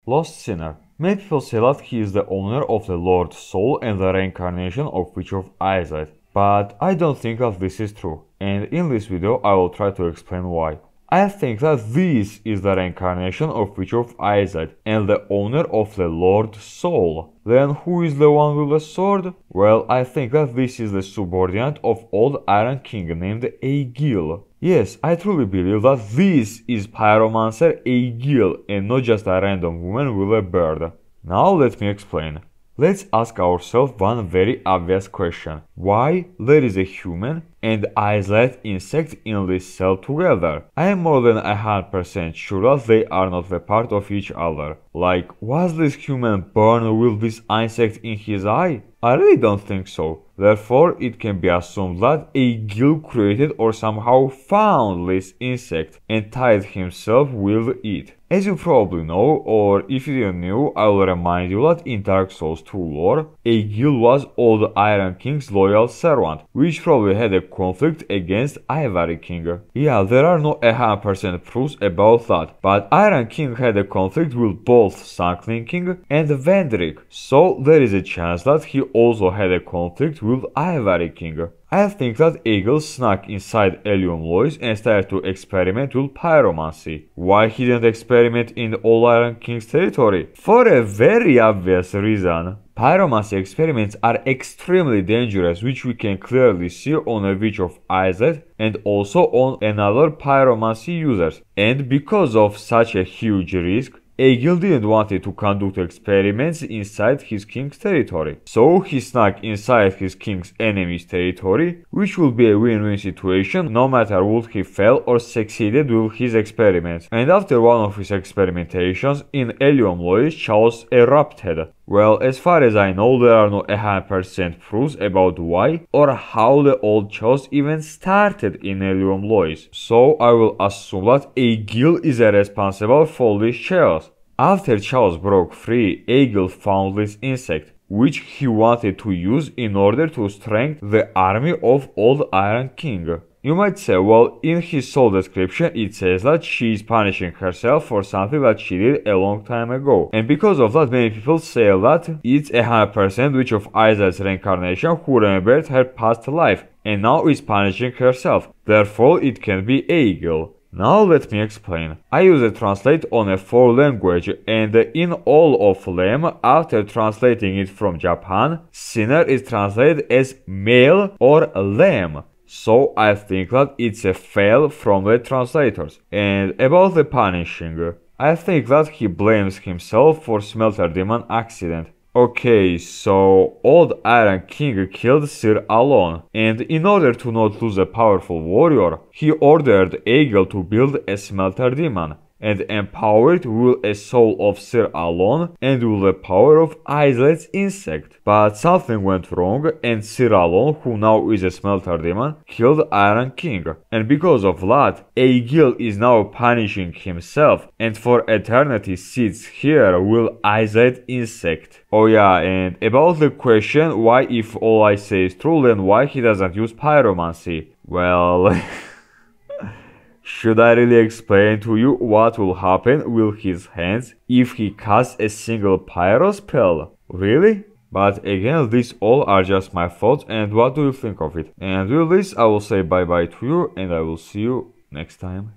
Lost sinner. Many people say that he is the owner of the Lord's soul and the reincarnation of Witch of Islay. But I don't think that this is true, and in this video I will try to explain why. I think that this is the reincarnation of Witch of Islay and the owner of the Lord's soul. Then who is the one with the sword? Well, I think that this is the subordinate of old Iron King named Egil. Yes, I truly believe that this is Pyromancer Egil and not just a random woman with a bird. Now let me explain. Let's ask ourselves one very obvious question. Why there is a human and islet insect in this cell together? I am more than 100% sure that they are not the part of each other. Like, was this human born with this insect in his eye? I really don't think so. Therefore, it can be assumed that Egil created or somehow found this insect and tied himself with it. As you probably know, or if you didn't know, I will remind you that in Dark Souls 2 lore, Egil was old Iron King's loyal servant, which probably had a conflict against Ivory King. Yeah, there are no 100% proofs about that, but Iron King had a conflict with both Sunken King and Vendrick, so there is a chance that he also had a conflict with Ivory King. I think that Egil snuck inside Ellium Lois and started to experiment with pyromancy. Why he didn't experiment in All Iron King's territory? For a very obvious reason. Pyromancy experiments are extremely dangerous, which we can clearly see on a Witch of Islay and also on another pyromancy users. And because of such a huge risk, Egil didn't want to conduct experiments inside his king's territory, so he snuck inside his king's enemy's territory, which would be a win-win situation no matter would he fail or succeeded with his experiments. And after one of his experimentations in Ellium Lois, chaos erupted. Well, as far as I know, there are no 100% proofs about why or how the old chaos even started in Ellium Lois, so I will assume that Egil is responsible for this chaos. After chaos broke free, Egil found this insect, which he wanted to use in order to strengthen the army of old Iron King. You might say, well, in his soul description it says that she is punishing herself for something that she did a long time ago. And because of that, many people say that it's 100% Witch of Islay's reincarnation who remembered her past life and now is punishing herself. Therefore, it can be Egil. Now let me explain. I use a translate on a 4 language, and in all of them, after translating it from Japan, sinner is translated as male or lamb. So I think that it's a fail from the translators. And about the punishing, I think that he blames himself for Smelter Demon accident. Okay, so old Iron King killed Sir Alon, and in order to not lose a powerful warrior, he ordered Egil to build a Smelter Demon and empower it with a soul of Sir Alon and with the power of Islay's insect. But something went wrong and Sir Alon, who now is a Smelter Demon, killed Iron King. And because of that, Egil is now punishing himself and for eternity sits here with Islay's insect. Oh yeah, and about the question why if all I say is true, then why he doesn't use pyromancy? Well... Should I really explain to you what will happen with his hands if he casts a single pyro spell? Really? But again, these all are just my thoughts, and what do you think of it? And with this, I will say bye bye to you and I will see you next time.